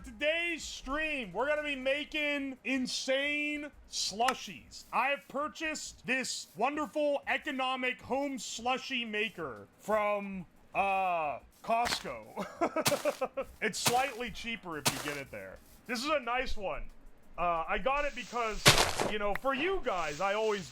for today's stream, we're gonna be making insane slushies. I have purchased this wonderful economic home slushie maker from, Costco. It's slightly cheaper if you get it there. This is a nice one. I got it because, you know, for you guys, I always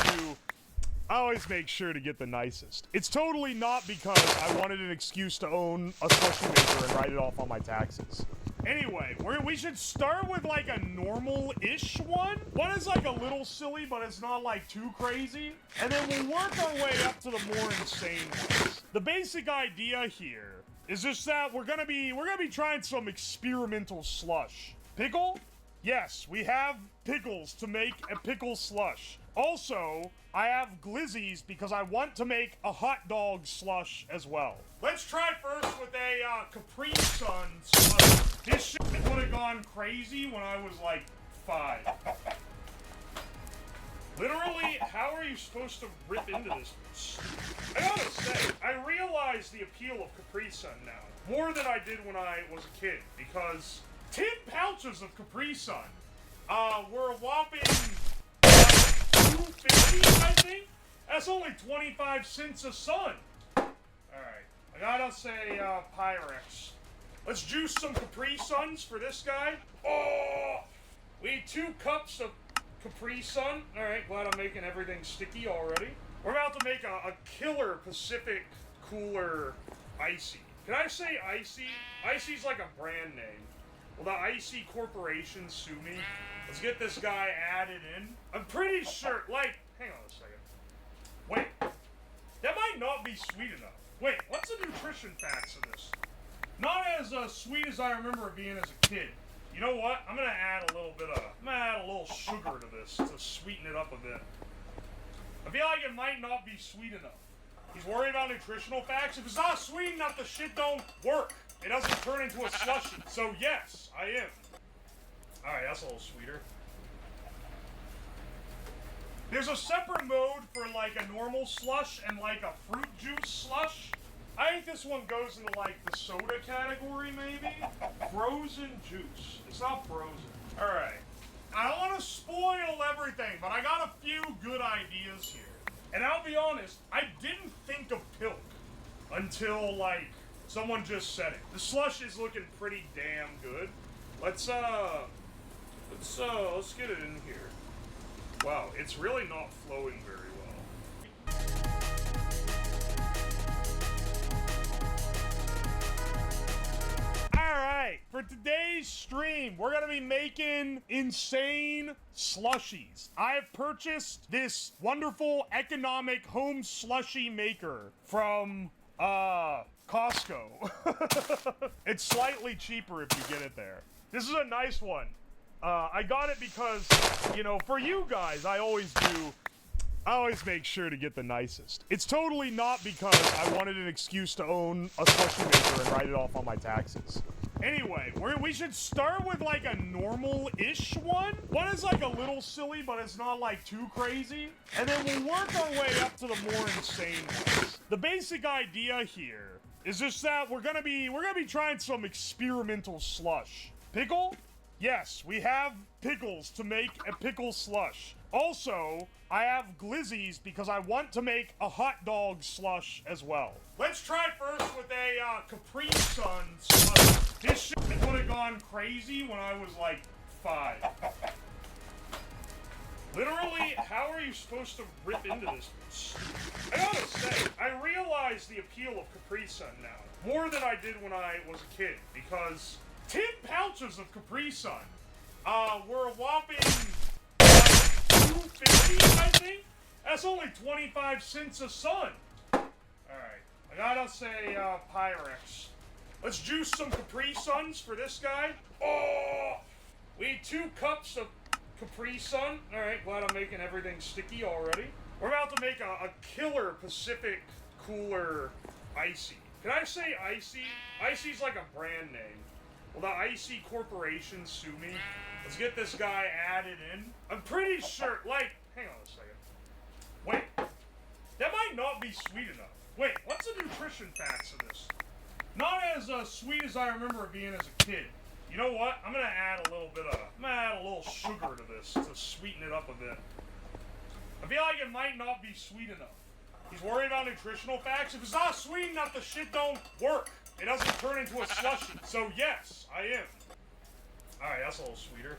make sure to get the nicest. It's totally not because I wanted an excuse to own a slushie maker and write it off on my taxes. Anyway, we should start with like a normal-ish one. One is like a little silly, but it's not like too crazy. And then we'll work our way up to the more insane ones. The basic idea here is just that we're gonna be trying some experimental slush. Pickle? Yes, we have pickles to make a pickle slush. Also, I have glizzies because I want to make a hot dog slush as well. Let's try first with a Capri Sun slush. This shit would have gone crazy when I was like 5. Literally, how are you supposed to rip into this? I gotta say, I realize the appeal of Capri Sun now. More than I did when I was a kid, because 10 pouches of Capri Sun were a whopping $2.50, I think? That's only 25 cents a sun. Alright, I gotta say, Pyrex. Let's juice some Capri Suns for this guy. Oh! We need 2 cups of Capri Sun. Alright, glad I'm making everything sticky already. We're about to make a killer Pacific Cooler Icy. Can I say Icy? Icy's like a brand name. Will the Icy Corporation sue me? Let's get this guy added in. I'm pretty sure, like, hang on a second. Wait, that might not be sweet enough. Wait, what's the nutrition facts of this? Not as sweet as I remember it being as a kid. You know what? I'm gonna add a little sugar to this to sweeten it up a bit. I feel like it might not be sweet enough. He's worried about nutritional facts. If it's not sweet enough, the shit don't work. It doesn't turn into a slushie. So yes, I am. Alright, that's a little sweeter. There's a separate mode for like a normal slush and like a fruit juice slush. I think this one goes into like the soda category maybe? Frozen juice. It's not frozen. Alright. I don't want to spoil everything, but I got a few good ideas here. And I'll be honest, I didn't think of Pilk until like someone just said it. The slush is looking pretty damn good. Let's get it in here. Wow, it's really not flowing very well. Alright, for today's stream, we're gonna be making insane slushies. I have purchased this wonderful economic home slushie maker from, Costco. It's slightly cheaper if you get it there. This is a nice one. I got it because, you know, for you guys, I always make sure to get the nicest. It's totally not because I wanted an excuse to own a slushie maker and write it off on my taxes. Anyway, we should start with like a normal-ish one. One is like a little silly, but it's not like too crazy. And then we'll work our way up to the more insane ones. The basic idea here is just that we're gonna be trying some experimental slush. Pickle? Yes, we have pickles to make a pickle slush. Also, I have glizzies because I want to make a hot dog slush as well. Let's try first with a Capri Sun slush. This shit would have gone crazy when I was like 5. Literally, how are you supposed to rip into this? I gotta say, I realize the appeal of Capri Sun now. More than I did when I was a kid, because 10 pouches of Capri Sun were a whopping $2.50, I think? That's only 25 cents a sun. Alright, I gotta say, Pyrex. Let's juice some Capri Suns for this guy. Oh! We need 2 cups of Capri Sun. Alright, glad I'm making everything sticky already. We're about to make a killer Pacific Cooler Icy. Can I say Icy? Icy's like a brand name. Will the Icy Corporation sue me? Let's get this guy added in. I'm pretty sure, like, hang on a second. Wait, that might not be sweet enough. Wait, what's the nutrition facts of this? Not as sweet as I remember it being as a kid. You know what? I'm gonna add a little sugar to this to sweeten it up a bit. I feel like it might not be sweet enough. He's worried about nutritional facts. If it's not sweet enough, the shit don't work. It doesn't turn into a slushie. So yes, I am. Alright, that's a little sweeter.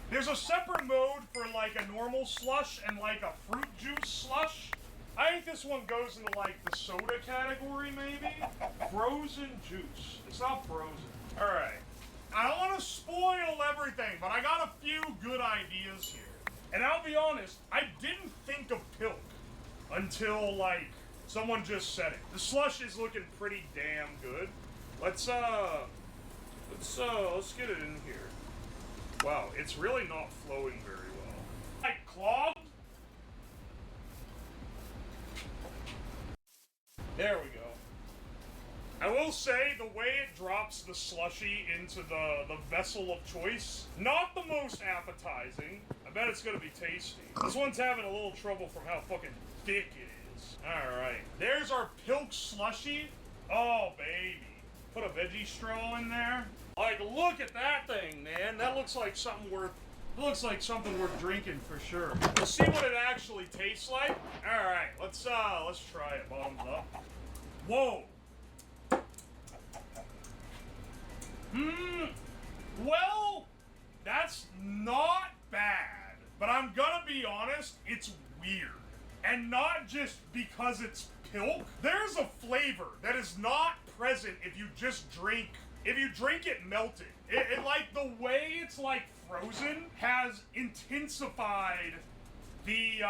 There's a separate mode for like a normal slush and like a fruit juice slush. I think this one goes into like the soda category maybe? Frozen juice. It's not frozen. Alright. I don't want to spoil everything, but I got a few good ideas here. And I'll be honest, I didn't think of Pilk until like someone just said it. The slush is looking pretty damn good. Let's get it in here. Wow, it's really not flowing very well. Like clogged? There we go. I will say, the way it drops the slushie into the vessel of choice, not the most appetizing. I bet it's gonna be tasty. This one's having a little trouble from how fucking thick it is. Alright, there's our Pilk slushie. Oh, baby. Put a veggie straw in there. Like, look at that thing, man. That looks like something worth drinking for sure. We'll see what it actually tastes like. Alright, let's try it. Bottoms up. Whoa. Well, that's not bad. But I'm gonna be honest, it's weird. And not just because it's Pilk. There's a flavor that is not present if you just drink it melted. It like, the way it's like frozen has intensified the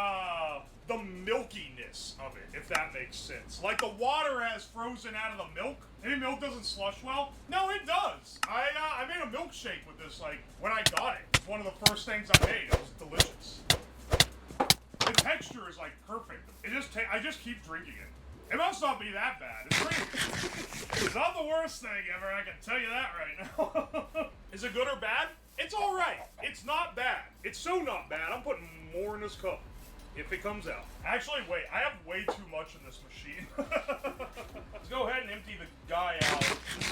milkiness of it, if that makes sense. Like, the water has frozen out of the milk. Maybe milk doesn't slush well. No, it does. I made a milkshake with this, like, when I got it. It's one of the first things I made. It was delicious. The texture is, like, perfect. I just keep drinking it. It must not be that bad. It's not the worst thing ever, I can tell you that right now. Is it good or bad? It's alright. It's not bad. It's so not bad, I'm putting more in this cup. If it comes out. Actually, wait, I have way too much in this machine. Let's go ahead and empty the guy out. This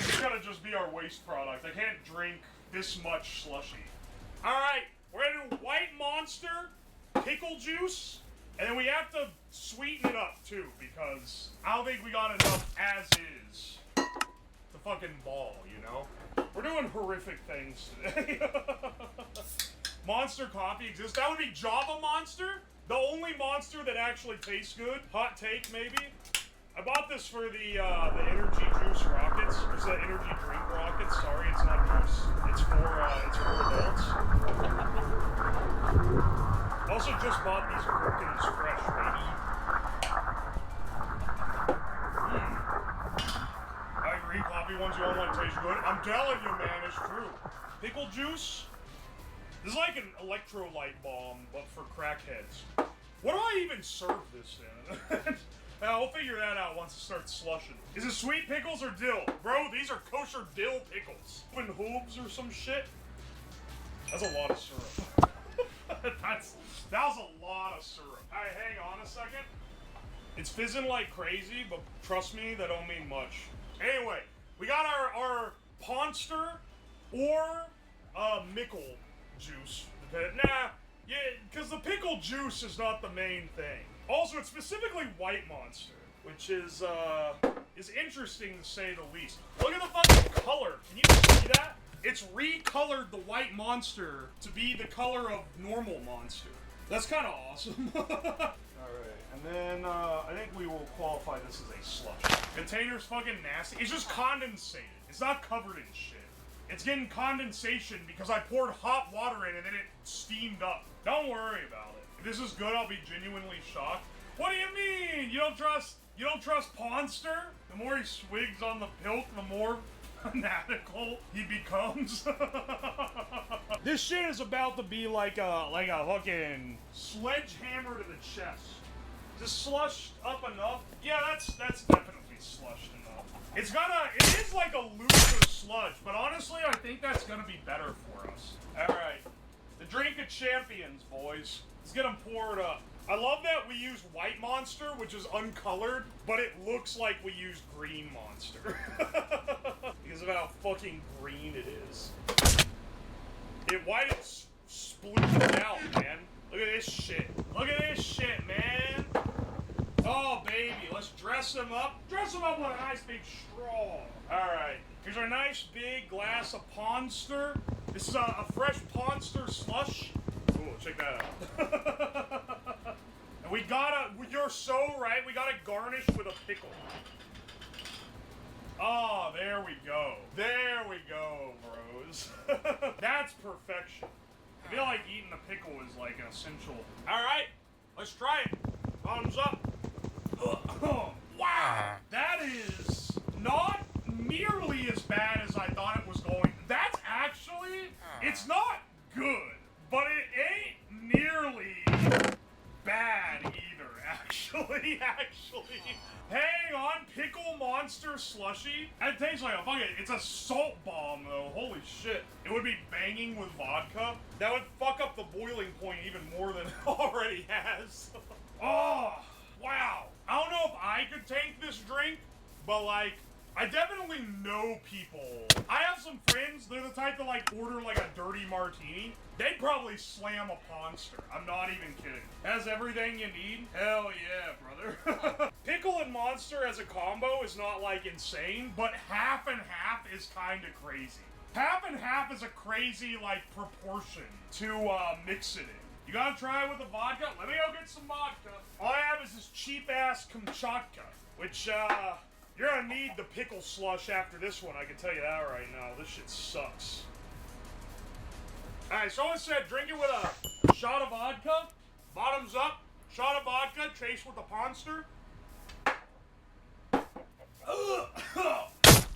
is gonna just be our waste product. I can't drink this much slushy. Alright, we're gonna do White Monster, pickle juice, and then we have to sweeten it up too, because I don't think we got enough as is to fucking ball, you know? We're doing horrific things today. Monster coffee exists. That would be Java Monster, the only monster that actually tastes good. Hot take, maybe. I bought this for the energy juice rockets. It's the energy drink rockets. Sorry, it's not juice. It's for adults. Also, just bought these Perkins fresh, baby. I agree. Coffee ones you all want taste good. I'm telling you, man, it's true. Pickle juice. This is like an electrolyte bomb, but for crackheads. What do I even serve this in? We'll figure that out once it starts slushing. Is it sweet pickles or dill? Bro, these are kosher dill pickles. Open hooves or some shit? That's a lot of syrup. That was a lot of syrup. Alright, hang on a second. It's fizzing like crazy, but trust me, that don't mean much. Anyway, we got our Ponster or Mickle juice. Nah, yeah, because the pickle juice is not the main thing. Also, it's specifically White Monster, which is interesting to say the least. Look at the fucking color. Can you see that? It's recolored the White Monster to be the color of normal Monster. That's kind of awesome. Alright, and then I think we will qualify this as a slush. Container's fucking nasty. It's just condensated. It's not covered in shit. It's getting condensation because I poured hot water in and then it steamed up. Don't worry about it. If this is good, I'll be genuinely shocked. What do you mean? You don't trust Ponster? The more he swigs on the Pilk, the more fanatical he becomes. This shit is about to be like a fucking sledgehammer to the chest. Is this slushed up enough? Yeah, that's definitely slushed enough. It is like a looser sludge, but honestly, I think that's gonna be better for us. Alright. The drink of champions, boys. Let's get them poured up. I love that we used white monster, which is uncolored, but it looks like we used green monster. Because of how fucking green it is. White is splooged out, man. Look at this shit. Look at this shit, man. Oh, baby. Let's dress him up. Dress him up with a nice big straw. Alright. Here's our nice big glass of Ponster. This is a fresh Ponster slush. Ooh, check that out. And we gotta, you're so right, we gotta garnish with a pickle. Oh, there we go. There we go, bros. That's perfection. I feel like eating a pickle is like an essential. Alright, let's try it. Thumbs up. Wow, that is not nearly as bad as I thought it was going. That's actually, it's not good, but it ain't nearly bad either, actually. Hang on, pickle monster slushy. It tastes like a fucking, it's a salt bomb though, holy shit. It would be banging with vodka. That would fuck up the boiling point even more than it already has. Oh, wow. I don't know if I could tank this drink, but like, I definitely know people. I have some friends, they're the type to like order like a dirty martini. They'd probably slam a Ponster. I'm not even kidding. Has everything you need? Hell yeah, brother. Pickle and Monster as a combo is not like insane, but half and half is kind of crazy. Half and half is a crazy like proportion to mix it in. You gotta try it with the vodka? Let me go get some vodka. All I have is this cheap ass Kamchatka, which you're gonna need the pickle slush after this one, I can tell you that right now. This shit sucks. Alright, someone said drink it with a shot of vodka, bottoms up, shot of vodka, chased with a Ponster.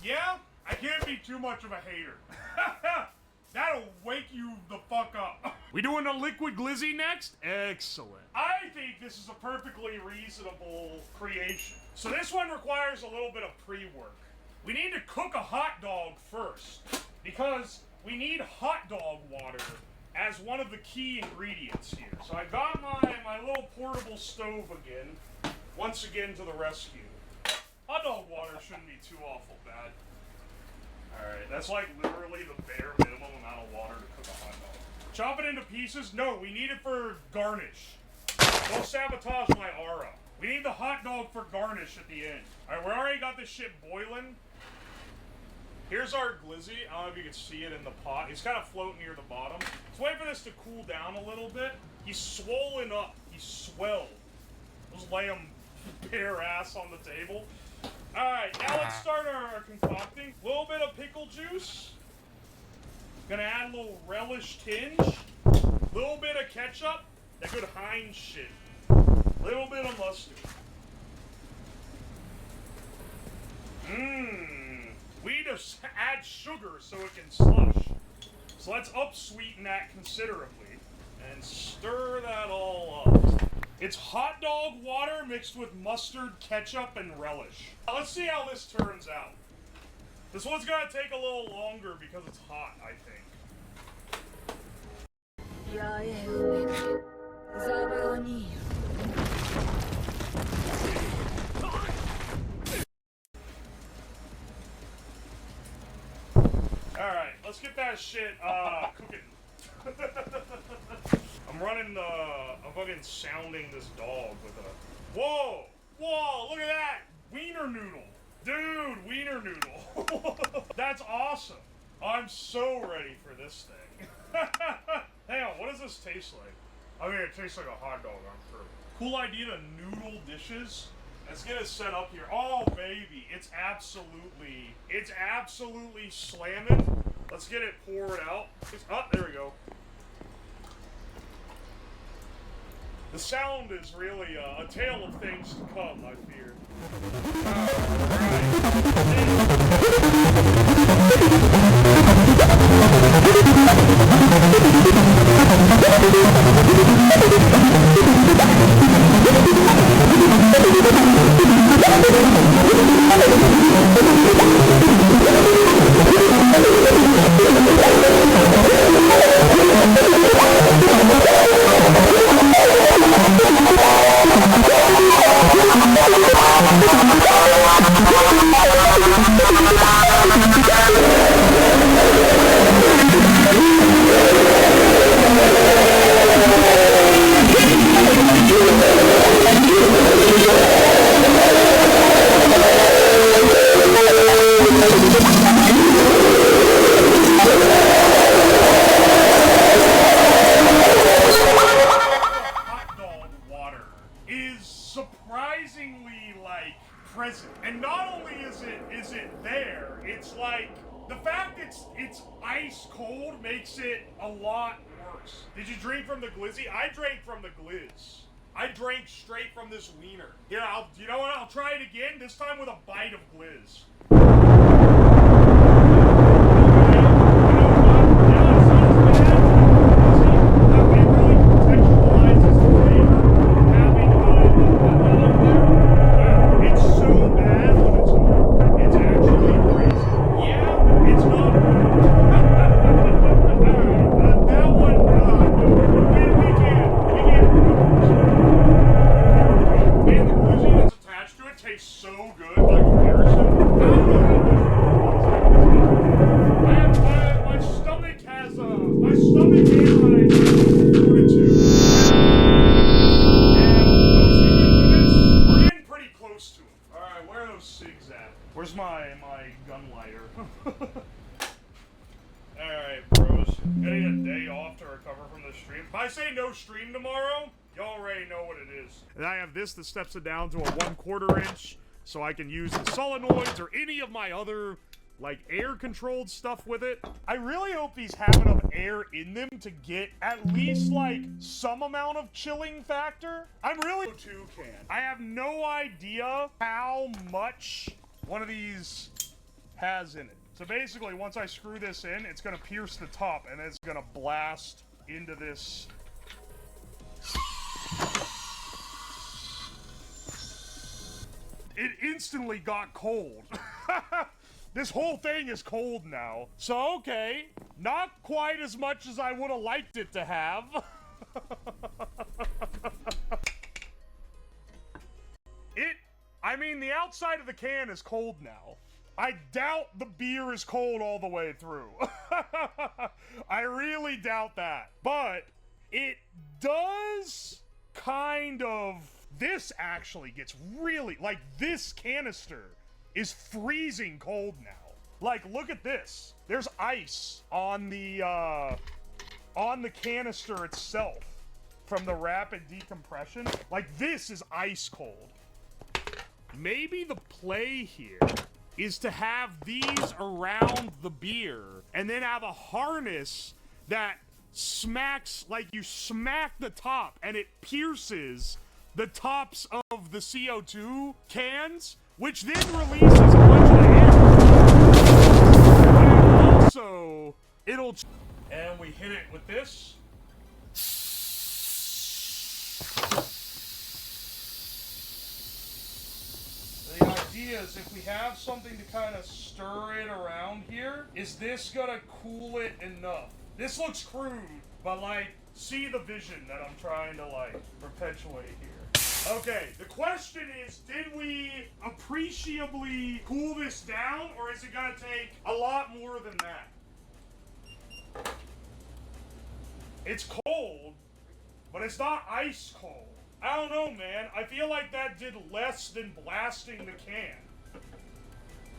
Yeah, I can't be too much of a hater. That'll wake you the fuck up. We doing a liquid glizzy next? Excellent. I think this is a perfectly reasonable creation. So this one requires a little bit of pre-work. We need to cook a hot dog first, because we need hot dog water as one of the key ingredients here. So I got my little portable stove again, once again to the rescue. Hot dog water shouldn't be too awful bad. Alright, that's like literally the bare minimum amount of water to cook a hot dog. Chop it into pieces? No, we need it for garnish. Don't sabotage my aura. We need the hot dog for garnish at the end. Alright, we already got this shit boiling. Here's our glizzy. I don't know if you can see it in the pot. He's kind of floating near the bottom. Let's wait for this to cool down a little bit. He's swollen up. He's swelled. Just lay him bare ass on the table. Alright, now let's start our concocting. A little bit of pickle juice. Gonna add a little relish tinge. A little bit of ketchup. That good Heinz shit. A little bit of mustard. We need to add sugar so it can slush. So let's up-sweeten that considerably. And stir that all up. It's hot dog water mixed with mustard, ketchup, and relish. Let's see how this turns out. This one's gonna take a little longer because it's hot, I think. Alright, let's get that shit cooking. I'm running I'm fucking sounding this dog with a... Whoa! Whoa, look at that! Wiener noodle! Dude, wiener noodle! That's awesome! I'm so ready for this thing. Hang on, what does this taste like? I mean, it tastes like a hot dog, I'm sure. Cool idea to noodle dishes. Let's get it set up here. Oh, baby, it's absolutely slamming. Let's get it poured out. Oh, there we go. The sound is really a tale of things to come, I fear. Alright. is surprisingly, like, present. And not only is it there, it's like, the fact it's ice cold makes it a lot worse. Did you drink from the glizzy? I drank from the glizz. I drank straight from this wiener. Here, you know what? I'll try it again, this time with a bite of glizz. Where's my gun lighter? Alright, bros. Getting a day off to recover from the stream. If I say no stream tomorrow, you already know what it is. And I have this that steps it down to a 1/4 inch, so I can use the solenoids or any of my other, like, air-controlled stuff with it. I really hope these have enough air in them to get at least, like, some amount of chilling factor. I'm really too can. I have no idea how much one of these has in it. So basically, once I screw this in, it's gonna pierce the top, and it's gonna blast into this. It instantly got cold. This whole thing is cold now. So, okay, not quite as much as I would have liked it to have. I mean, the outside of the can is cold now. I doubt the beer is cold all the way through. I really doubt that. But it does kind of... This actually gets really... Like, this canister is freezing cold now. Like, look at this. There's ice on the canister itself from the rapid decompression. Like, this is ice cold. Maybe the play here is to have these around the beer and then have a harness that smacks, like you smack the top and it pierces the tops of the CO2 cans, which then releases a bunch of air. And also, it'll... And we hit it with this. The idea is if we have something to kind of stir it around here, is this gonna cool it enough? This looks crude, but like, see the vision that I'm trying to like perpetuate here. Okay, the question is, did we appreciably cool this down, or is it gonna take a lot more than that? It's cold, but it's not ice cold. I don't know, man. I feel like that did less than blasting the can.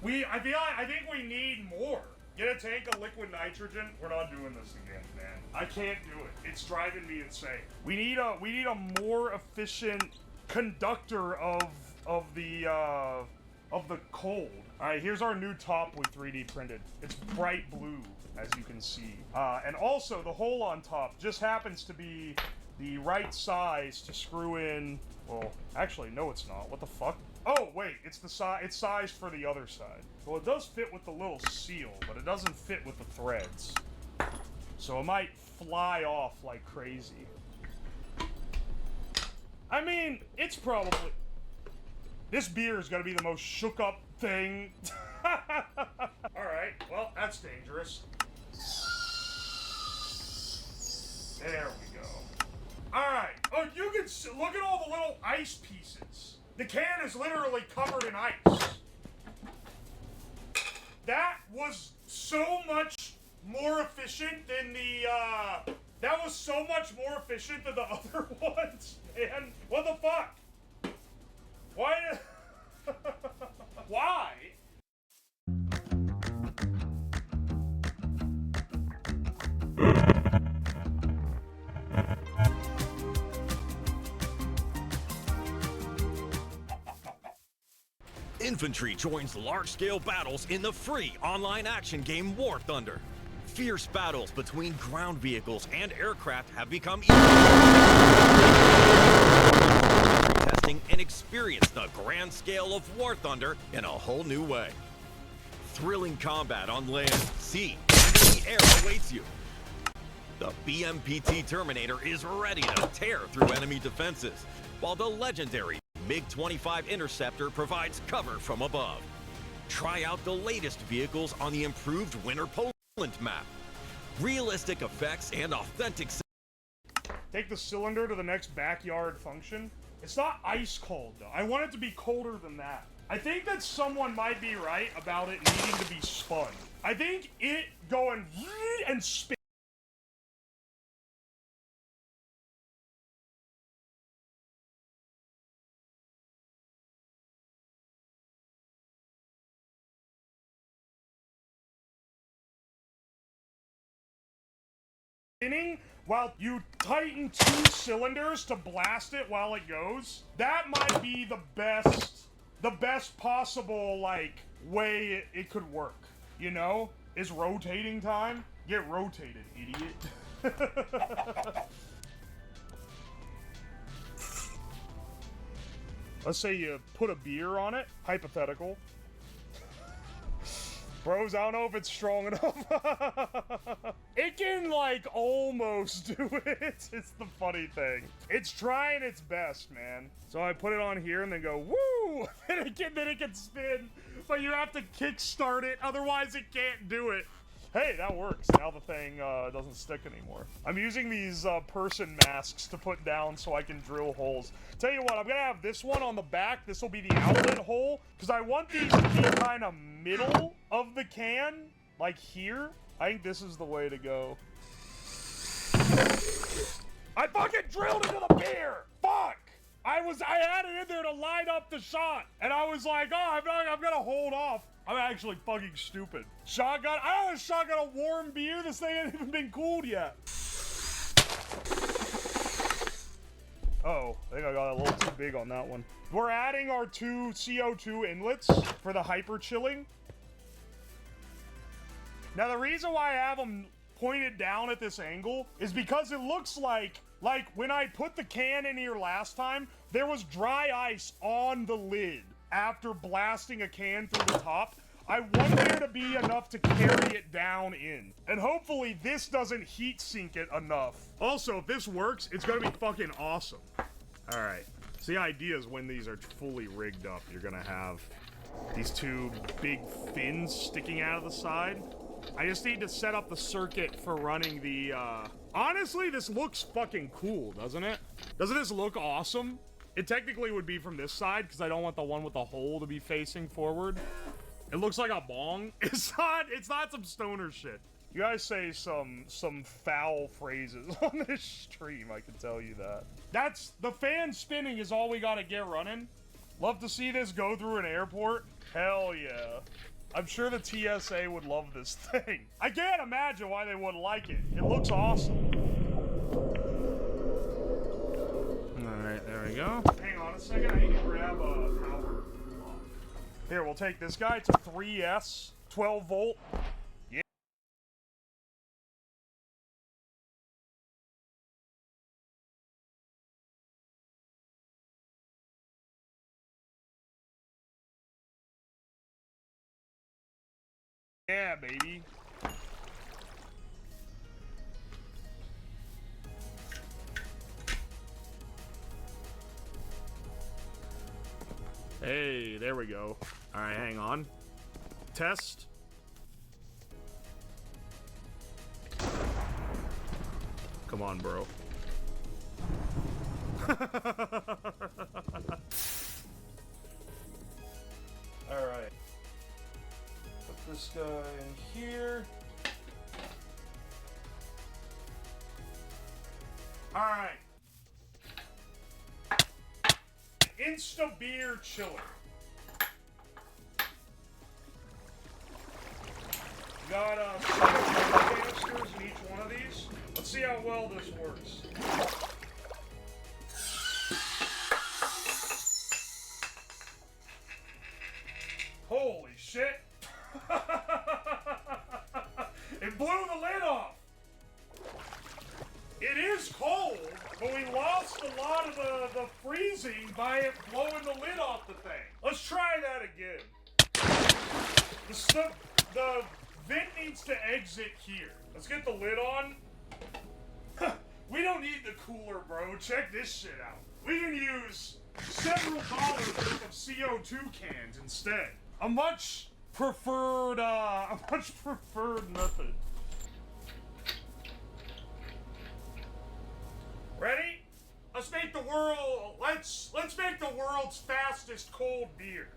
I think we need more. Get a tank of liquid nitrogen. We're not doing this again, man. I can't do it. It's driving me insane. We need a more efficient conductor of the cold. All right, here's our new top we 3D printed. It's bright blue, as you can see. And also the hole on top just happens to be the right size to screw in. Well, actually, no, it's not. What the fuck? Oh, wait, it's sized for the other side. Well, it does fit with the little seal, but it doesn't fit with the threads. So it might fly off like crazy. I mean, it's probably... This beer is gonna be the most shook up thing. Alright, well, that's dangerous. There we go. Alright. Oh, you can see, look at all the little ice pieces. The can is literally covered in ice. That was so much more efficient than the, that was so much more efficient than the other ones, man. What the fuck? Why? Why? Infantry joins large-scale battles in the free online action game War Thunder. Fierce battles between ground vehicles and aircraft have become easier. Testing and experience the grand scale of War Thunder in a whole new way. Thrilling combat on land, sea, and in the air awaits you. The BMPT Terminator is ready to tear through enemy defenses, while the legendary MiG-25 Interceptor provides cover from above. Try out the latest vehicles on the improved Winter Poland map. Realistic effects and authentic... Take the cylinder to the next backyard function. It's not ice cold, though. I want it to be colder than that. I think that someone might be right about it needing to be spun. I think it going and spin. While you tighten 2 cylinders to blast it while it goes, that might be the best possible, like, way it could work, you know? Is rotating time? Get rotated, idiot. Let's say you put a beer on it, hypothetical. Bros, I don't know if it's strong enough. It can, like, almost do it. It's the funny thing. It's trying its best, man. So I put it on here and then go, woo! then it can spin. But you have to kickstart it, otherwise it can't do it. Hey, that works. Now the thing doesn't stick anymore. I'm using these person masks to put down so I can drill holes. Tell you what, I'm gonna have this one on the back. This will be the outlet hole, because I want these to be kind of middle of the can, like here. I think this is the way to go. I fucking drilled into the beer! Fuck! I had it in there to line up the shot, and I was like, oh, I'm gonna hold off. I'm actually fucking stupid. Shotgun? I don't have a shotgun a warm beer. This thing hasn't even been cooled yet. Uh-oh, I think I got a little too big on that one. We're adding our 2 CO2 inlets for the hyper chilling. Now, the reason why I have them pointed down at this angle is because it looks like when I put the can in here last time, there was dry ice on the lid after blasting a can through the top. I want there to be enough to carry it down in. And hopefully this doesn't heat sink it enough. Also, if this works, it's gonna be fucking awesome. Alright. So the idea is when these are fully rigged up, you're gonna have these 2 big fins sticking out of the side. I just need to set up the circuit for running the, Honestly, this looks fucking cool, doesn't it? Doesn't this look awesome? It technically would be from this side, because I don't want the one with the hole to be facing forward. It looks like a bong. It's not some stoner shit. You guys say some foul phrases on this stream, I can tell you that. The fan spinning is all we gotta get running. Love to see this go through an airport. Hell yeah. I'm sure the TSA would love this thing. I can't imagine why they wouldn't like it. It looks awesome. Alright, there we go. Hang on a second, I need to grab a power block. Here, we'll take this guy to 3S, 12 volt. Yeah. Yeah, baby. Hey, there we go. All right, hang on. Test. Come on, bro. All right. Put this guy in here. All right. Insta beer chiller. Got 7 canisters in each one of these. Let's see how well this works. freezing by blowing the lid off the thing. Let's try that again. The vent needs to exit here. Let's get the lid on. We don't need the cooler, bro. Check this shit out. We can use several dollars worth of CO2 cans instead. A much preferred method. Ready? Let's make the world. Let's make the world's fastest cold beer.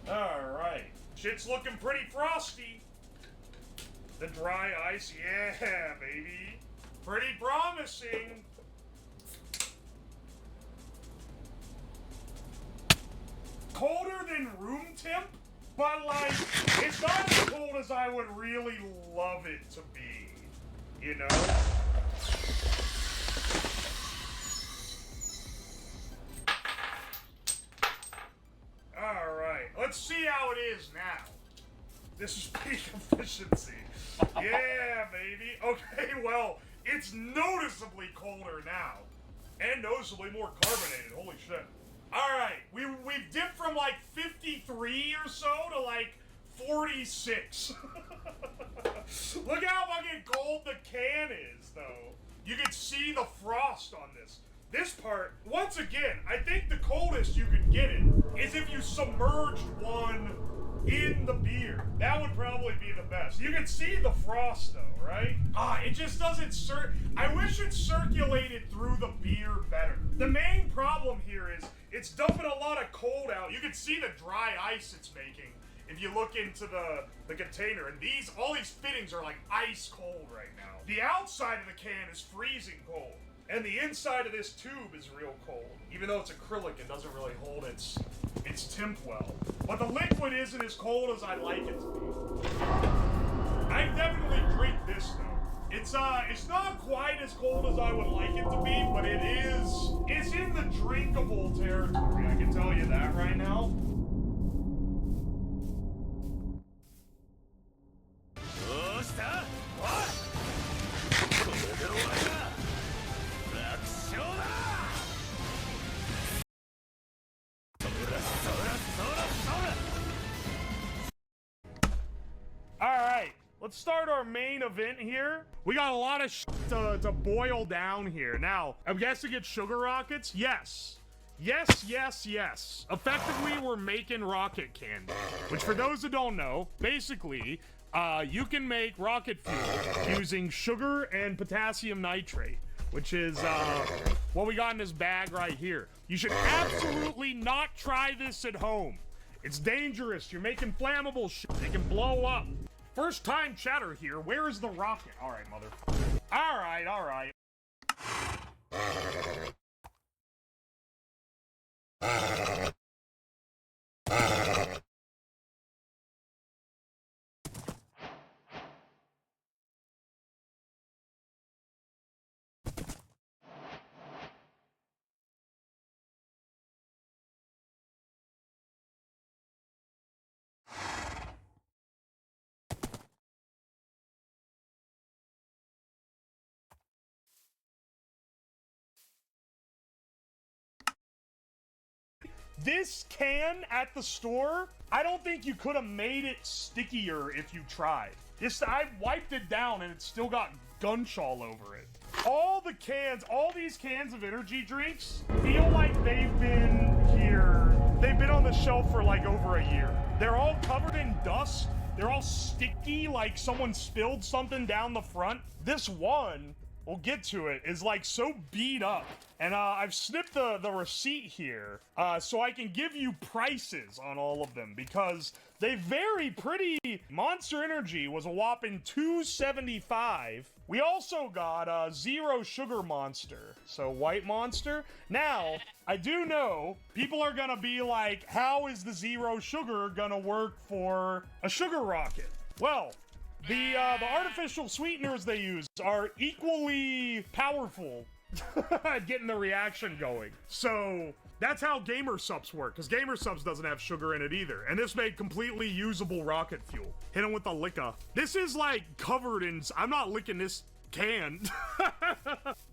All right. Shit's looking pretty frosty. The dry ice, yeah, baby. Pretty promising. Colder than room temp, but like, it's not as cold as I would really love it to be, you know? Alright, let's see how it is now. This is peak efficiency. Yeah, baby. Okay, well, it's noticeably colder now. And noticeably more carbonated. Holy shit. Alright, we've dipped from like 53 or so to like 46. Look how fucking cold the can is, though. You can see the frost on this. This part, once again, I think the coldest you could get it is if you submerged one in the beer. That would probably be the best. You can see the frost though, right? It just doesn't I wish it circulated through the beer better. The main problem here is it's dumping a lot of cold out. You can see the dry ice it's making if you look into the container. And all these fittings are like ice cold right now. The outside of the can is freezing cold. And the inside of this tube is real cold. Even though it's acrylic, it doesn't really hold its temp well. But the liquid isn't as cold as I'd like it to be. I definitely drink this though. It's not quite as cold as I would like it to be, but it's in the drinkable territory. I can tell you that right now. Let's start our main event here. We got a lot of shit to boil down here. Now, I'm guessing it's sugar rockets? Yes. Yes, yes, yes. Effectively, we're making rocket candy. Which, for those who don't know, basically, you can make rocket fuel using sugar and potassium nitrate, which is what we got in this bag right here. You should absolutely not try this at home. It's dangerous. You're making flammable shit. They can blow up. First time chatter here. Where is the rocket? All right, motherfucker. All right, all right. This can at the store, I don't think you could have made it stickier if you tried. I wiped it down and it still got gunch all over it. All these cans of energy drinks feel like they've been here. They've been on the shelf for like over a year. They're all covered in dust. They're all sticky, like someone spilled something down the front. This one, we'll get to it, is like so beat up. And I've snipped the receipt here so I can give you prices on all of them because they vary pretty. Monster Energy was a whopping $2.75. We also got Zero Sugar Monster, so White Monster. Now, I do know people are gonna be like, how is the Zero Sugar gonna work for a sugar rocket? Well, the artificial sweeteners they use are equally powerful at getting the reaction going. So that's how Gamer Subs work, because Gamer Subs doesn't have sugar in it either. And this made completely usable rocket fuel. Hit him with the licka. This is like covered in, I'm not licking this can.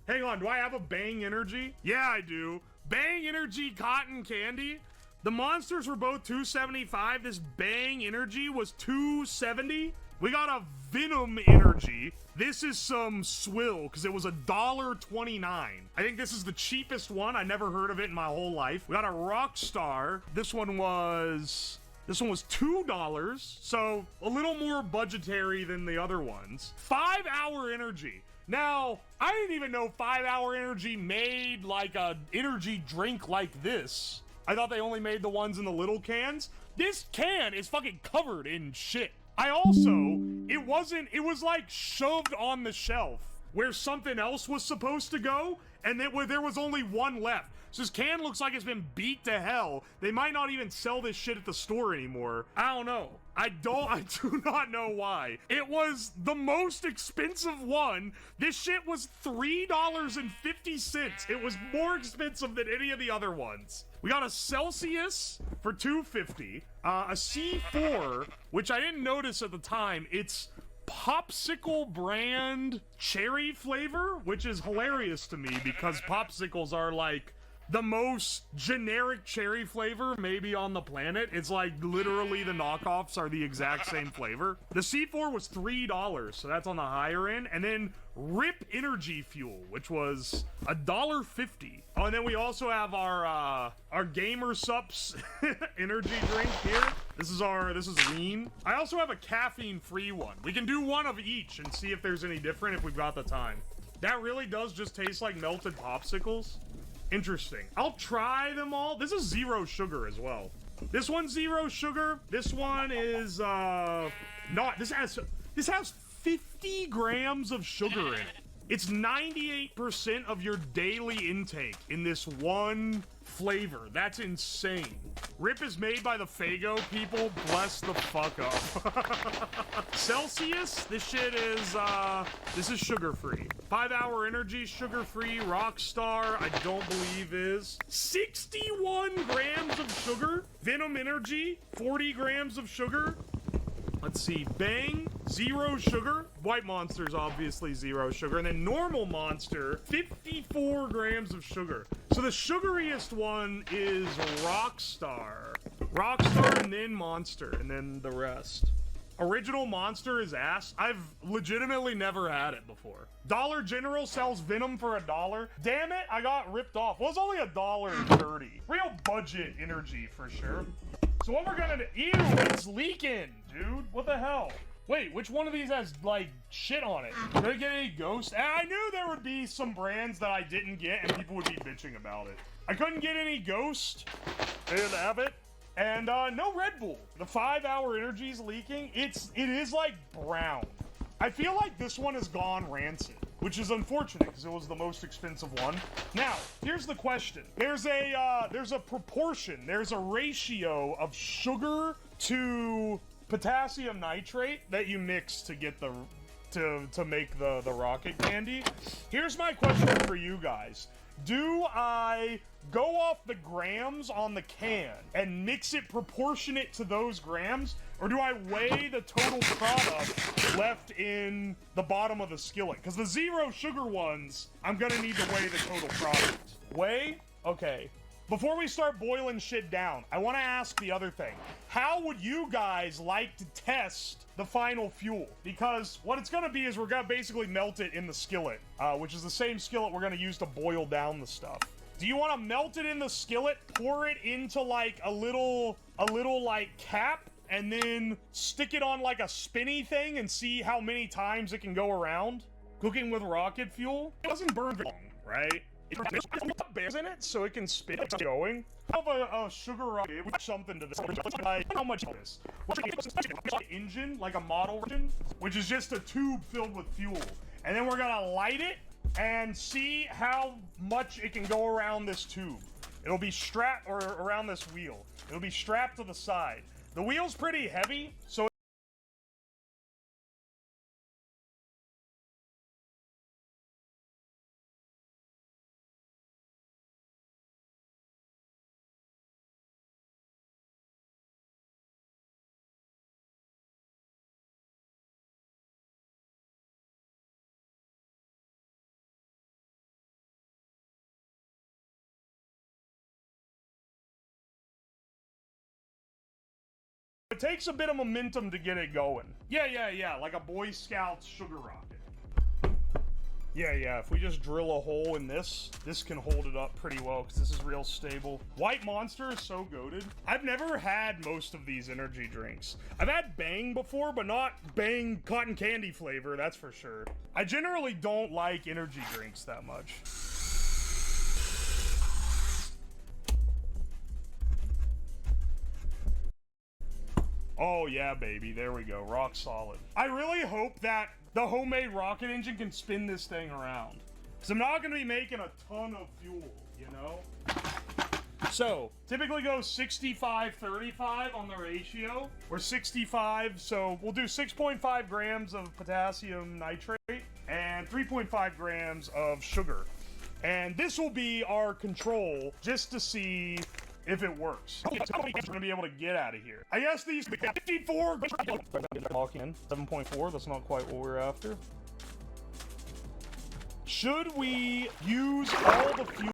Hang on, do I have a Bang Energy? Yeah, I do. Bang Energy cotton candy. The monsters were both $2.75. This Bang Energy was $2.70. We got a Venom Energy. This is some swill, because it was $1.29. I think this is the cheapest one. I never heard of it in my whole life. We got a Rockstar. This one was $2, so a little more budgetary than the other ones. 5 Hour Energy. Now, I didn't even know 5 Hour Energy made like a energy drink like this. I thought they only made the ones in the little cans. This can is fucking covered in shit. It was like shoved on the shelf where something else was supposed to go, and there was only one left. So this can looks like it's been beat to hell. They might not even sell this shit at the store anymore. I don't know. I do not know why. It was the most expensive one. This shit was $3.50. It was more expensive than any of the other ones. We got a Celsius for $2.50. A C4, which I didn't notice at the time. It's popsicle brand cherry flavor, which is hilarious to me because popsicles are like the most generic cherry flavor maybe on the planet. It's like literally the knockoffs are the exact same flavor. The C4 was $3, so that's on the higher end. And then Rip Energy Fuel, which was $1.50. Oh, and then we also have our Gamer Sups energy drink here. This is lean. I also have a caffeine-free one. We can do one of each and see if there's any different if we've got the time. That really does just taste like melted popsicles. Interesting. I'll try them all. This is 0 sugar as well. This one's 0 sugar. This one is not. This has 50 grams of sugar in it. It's 98% of your daily intake in this one flavor. That's insane. Rip is made by the Fago people. Bless the fuck up. Celsius, this shit is, this is sugar-free. 5 Hour Energy, sugar-free. Rockstar, I don't believe is. 61 grams of sugar. Venom Energy, 40 grams of sugar. Let's see, Bang, 0 sugar. White Monster's obviously 0 sugar. And then normal Monster, 54 grams of sugar. So the sugariest one is Rockstar. Rockstar and then Monster, and then the rest. Original Monster is ass. I've legitimately never had it before. Dollar General sells Venom for $1. Damn it, I got ripped off. Well, it's only $1.30. Real budget energy for sure. So what we're gonna do, ew, it's leaking, dude. What the hell? Wait, which one of these has, like, shit on it? Did I get any Ghost? I knew there would be some brands that I didn't get and people would be bitching about it. I couldn't get any Ghost. I didn't have it. And, no Red Bull. The 5 Hour Energy's leaking. It is, like, brown. I feel like this one has gone rancid, which is unfortunate because it was the most expensive one. Now, here's the question. There's a proportion, there's a ratio of sugar to potassium nitrate that you mix to get to make the rocket candy. Here's my question for you guys. Do I go off the grams on the can and mix it proportionate to those grams, or do I weigh the total product left in the bottom of the skillet? Because the 0 sugar ones, I'm gonna need to weigh the total product. Weigh? Okay. Before we start boiling shit down, I want to ask the other thing. How would you guys like to test the final fuel? Because what it's going to be is we're going to basically melt it in the skillet, which is the same skillet we're going to use to boil down the stuff. Do you want to melt it in the skillet, pour it into like a little like cap, and then stick it on like a spinny thing and see how many times it can go around? Cooking with rocket fuel? It doesn't burn very long, right? It's got bears in it, so it can spin it going. I have a sugar rocket with something to this. How much is this? Engine, like a model engine, which is just a tube filled with fuel. And then we're gonna light it and see how much it can go around this tube. It'll be strapped, or around this wheel. It'll be strapped to the side. The wheel's pretty heavy, so it takes a bit of momentum to get it going. Yeah, like a Boy Scout sugar rocket. Yeah, if we just drill a hole in this can hold it up pretty well because this is real stable. White Monster is so goated. I've never had most of these energy drinks. I've had Bang before, but not Bang cotton candy flavor, that's for sure. I generally don't like energy drinks that much. Oh yeah, baby, there we go, rock solid. I really hope that the homemade rocket engine can spin this thing around. Because I'm not going to be making a ton of fuel, you know? So, typically go 65-35 on the ratio, or 65, so we'll do 6.5 grams of potassium nitrate and 3.5 grams of sugar. And this will be our control just to see if it works. We're gonna be able to get out of here. I guess these 54 lock in 7.4. That's not quite what we're after. Should we use all the fuel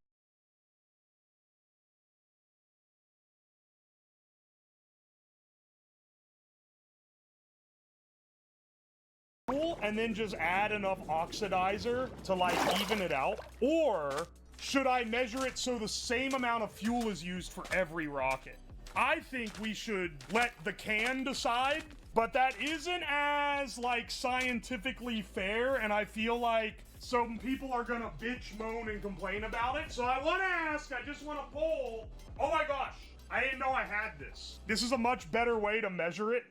and then just add enough oxidizer to like even it out? Or should I measure it so the same amount of fuel is used for every rocket? I think we should let the can decide, but that isn't as, like, scientifically fair, and I feel like some people are gonna bitch, moan, and complain about it. So I want to ask, I just want to poll. Oh my gosh, I didn't know I had this. This is a much better way to measure it,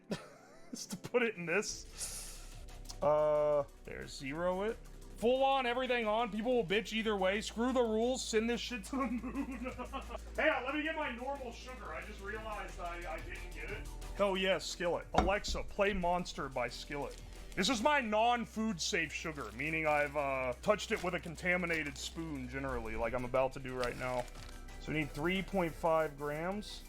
is to put it in this. There's 0 it. Full on, everything on. People will bitch either way. Screw the rules. Send this shit to the moon. Hey, let me get my normal sugar. I just realized I didn't get it. Hell yes, Skillet. Alexa, play Monster by Skillet. This is my non-food safe sugar, meaning I've touched it with a contaminated spoon generally, like I'm about to do right now. So we need 3.5 grams.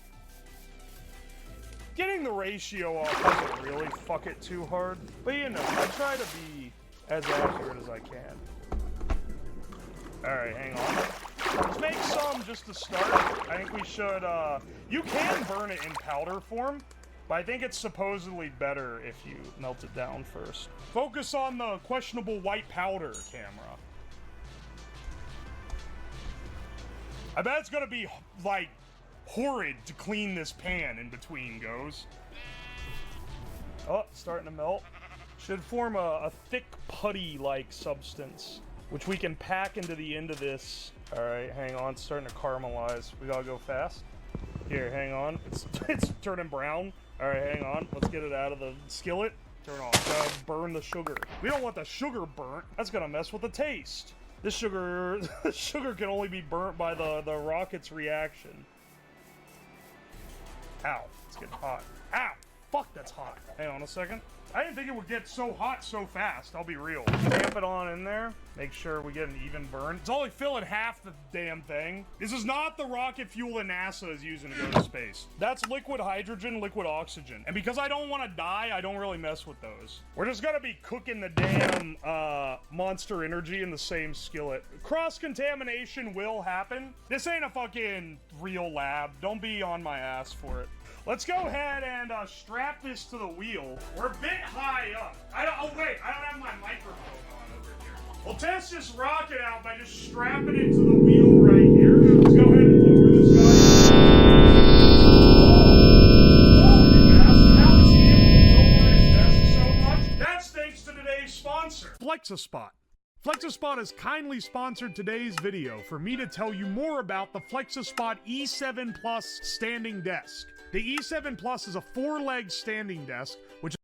Getting the ratio off doesn't really fuck it too hard. But you know, I try to be as accurate as I can. Alright, hang on. Let's make some just to start. I think we should, you can burn it in powder form, but I think it's supposedly better if you melt it down first. Focus on the questionable white powder, camera. I bet it's gonna be, like, horrid to clean this pan in between goes. Oh, it's starting to melt. Should form a thick putty-like substance, which we can pack into the end of this. All right, hang on, it's starting to caramelize. We gotta go fast. Here, hang on. It's turning brown. All right, hang on. Let's get it out of the skillet. Turn off. Gotta burn the sugar. We don't want the sugar burnt. That's gonna mess with the taste. This sugar can only be burnt by the rocket's reaction. Ow, it's getting hot. Ow, fuck, that's hot. Hang on a second. I didn't think it would get so hot so fast, I'll be real. Tamp it on in there. Make sure we get an even burn. It's only filling half the damn thing. This is not the rocket fuel that NASA is using to go to space. That's liquid hydrogen, liquid oxygen. And because I don't want to die, I don't really mess with those. We're just gonna be cooking the damn Monster Energy in the same skillet. Cross-contamination will happen. This ain't a fucking real lab. Don't be on my ass for it. Let's go ahead and strap this to the wheel. We're a bit high up. Oh wait, I don't have my microphone on over here. We'll test this rocket out by just strapping it to the wheel right here. Let's go ahead and lower this guy. Oh, you asked, how is he able to lower his desk so much? That's thanks to today's sponsor, FlexiSpot. FlexiSpot has kindly sponsored today's video for me to tell you more about the FlexiSpot E7 Plus standing desk. The E7 Plus is a 4-leg standing desk, which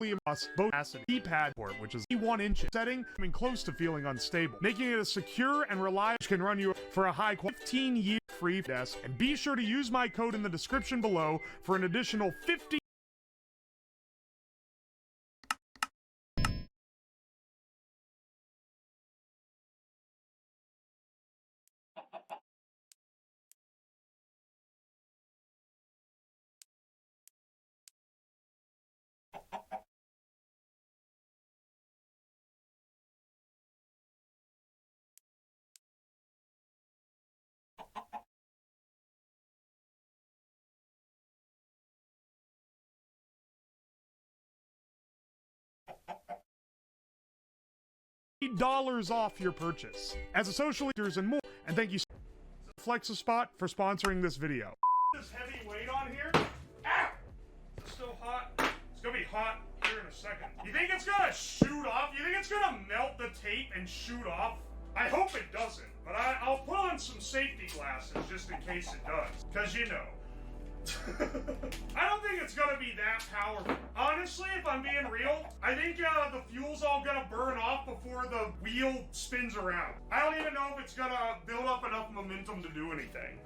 is both acid D-pad port, which is 1 inch setting, coming close to feeling unstable, making it a secure and reliable, which can run you for a high 15-year free desk. And be sure to use my code in the description below for an additional 50 $8 off your purchase. As a social leaders and more, and thank you Flex a Spot for sponsoring this video. This heavy weight on here. Ow! It's still hot. It's gonna be hot here in a second. You think it's gonna shoot off? You think it's gonna melt the tape and shoot off? I hope it doesn't, but I'll put on some safety glasses just in case it does. Cause you know. I don't think it's gonna be that powerful. Honestly, if I'm being real, I think the fuel's all gonna burn off before the wheel spins around. I don't even know if it's gonna build up enough momentum to do anything.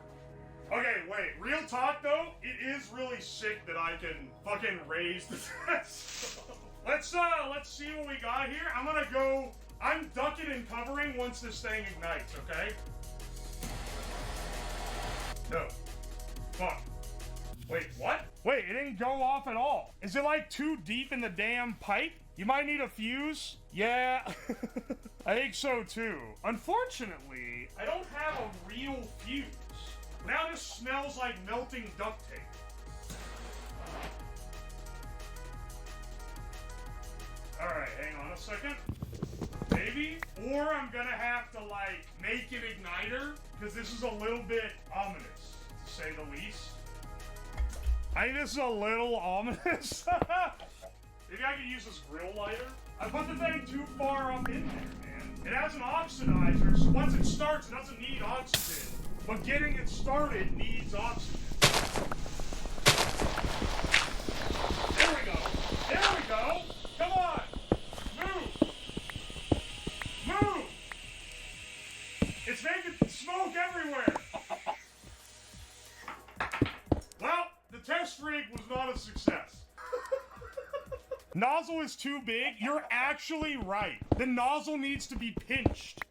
Okay, wait. Real talk though, it is really sick that I can fucking raise the test. Let's see what we got here. I'm ducking and covering once this thing ignites, okay? No. Fuck. Wait, what? Wait, it didn't go off at all. Is it like too deep in the damn pipe? You might need a fuse? Yeah, I think so too. Unfortunately, I don't have a real fuse. Now this smells like melting duct tape. Alright, hang on a second. Maybe? Or I'm gonna have to, like, make an igniter, because this is a little bit ominous, to say the least. I think this is a little ominous. Maybe I could use this grill lighter. I put the thing too far up in there, man. It has an oxidizer, so once it starts, it doesn't need oxygen. But getting it started needs oxygen. There we go. There we go. Come on. Move. Move. It's making smoke everywhere. Well, the test rig was not a success. Nozzle is too big? You're actually right. The nozzle needs to be pinched.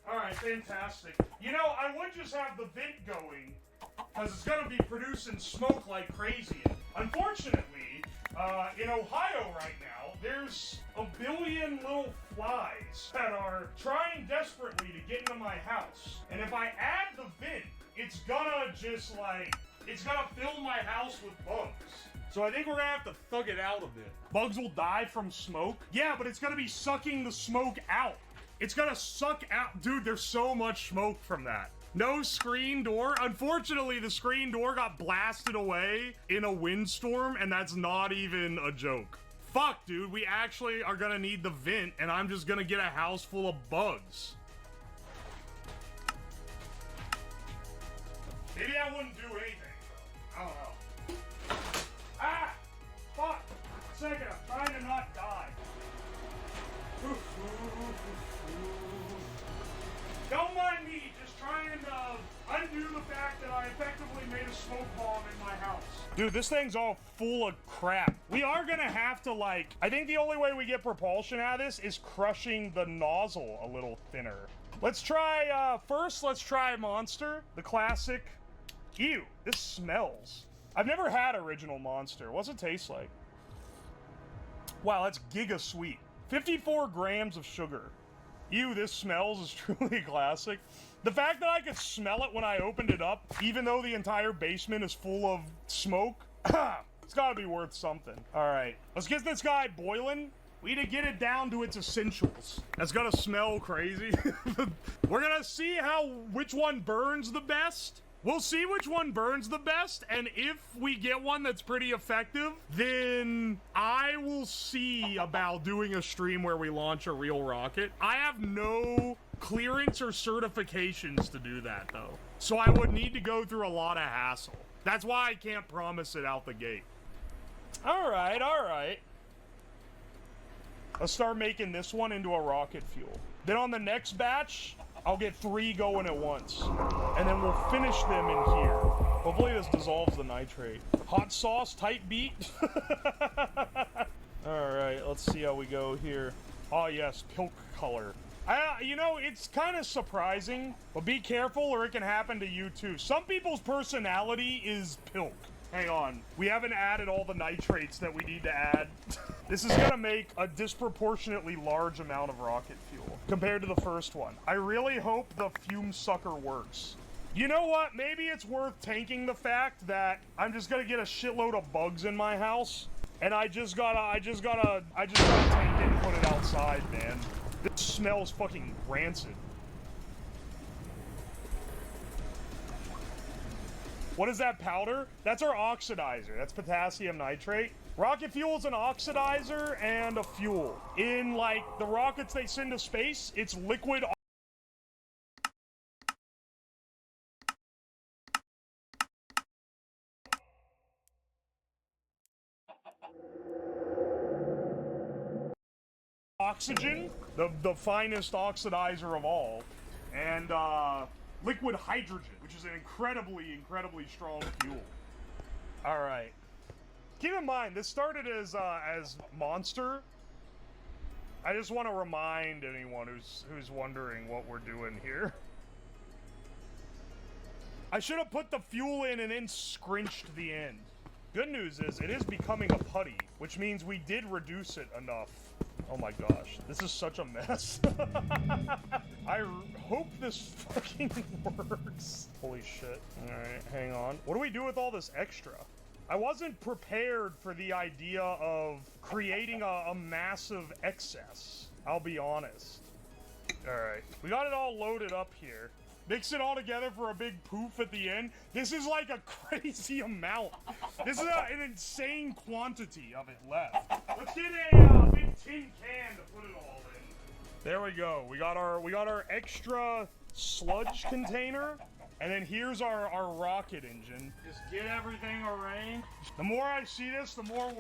Alright, fantastic. You know, I would just have the vent going, because it's going to be producing smoke like crazy. Unfortunately, in Ohio right now, there's a billion little flies that are trying desperately to get into my house. And if I add the vent, it's gonna just like, it's gonna fill my house with bugs. So I think we're gonna have to thug it out a bit. Bugs will die from smoke? Yeah, but it's gonna be sucking the smoke out. It's gonna suck out. Dude, there's so much smoke from that. No screen door. Unfortunately, the screen door got blasted away in a windstorm, and that's not even a joke. Fuck, dude, we actually are gonna need the vent, and I'm just gonna get a house full of bugs. Maybe I wouldn't do anything, though. I don't know. Ah! Fuck! Second, I'm trying to not die. Don't mind me, just trying to undo the fact that I effectively made a smoke bomb in my house. Dude, this thing's all full of crap. We are gonna have to, like, I think the only way we get propulsion out of this is crushing the nozzle a little thinner. Let's try, first, let's try Monster, the classic. Ew, this smells. I've never had original Monster. What's it taste like? Wow, that's giga sweet. 54 grams of sugar. Ew, this smells is truly classic. The fact that I could smell it when I opened it up, even though the entire basement is full of smoke, it's gotta be worth something. Alright, let's get this guy boiling. We need to get it down to its essentials. That's gonna smell crazy. We're gonna see which one burns the best. We'll see which one burns the best, and if we get one that's pretty effective, then I will see about doing a stream where we launch a real rocket. I have no clearance or certifications to do that, though. So I would need to go through a lot of hassle. That's why I can't promise it out the gate. Alright, alright. Let's start making this one into a rocket fuel. Then on the next batch, I'll get 3 going at once. And then we'll finish them in here. Hopefully this dissolves the nitrate. Hot sauce, tight beat. Alright, let's see how we go here. Oh yes, pilk color. You know, it's kind of surprising, but be careful or it can happen to you too. Some people's personality is pilk. Hang on, we haven't added all the nitrates that we need to add. This is gonna make a disproportionately large amount of rocket fuel compared to the first one. I really hope the fume sucker works. You know what? Maybe it's worth tanking the fact that I'm just gonna get a shitload of bugs in my house, and I just gotta tank it and put it outside, man. This smells fucking rancid. What is that powder? That's our oxidizer. That's potassium nitrate. Rocket fuel is an oxidizer and a fuel. In, like, the rockets they send to space, it's liquid oxygen, the finest oxidizer of all, and liquid hydrogen, which is an incredibly strong fuel. All right. Keep in mind, this started as Monster. I just want to remind anyone who's wondering what we're doing here. I should have put the fuel in and then scrunched the end. Good news is it is becoming a putty, which means we did reduce it enough. Oh my gosh, this is such a mess. I hope this fucking works. Holy shit. Alright, hang on. What do we do with all this extra? I wasn't prepared for the idea of creating a massive excess. I'll be honest. Alright, we got it all loaded up here. Mix it all together for a big poof at the end. This is like a crazy amount. This is an insane quantity of it left. Let's get a big tin can to put it all in. There we go. We got our extra sludge container. And then here's our rocket engine. Just get everything arranged. The more I see this, the more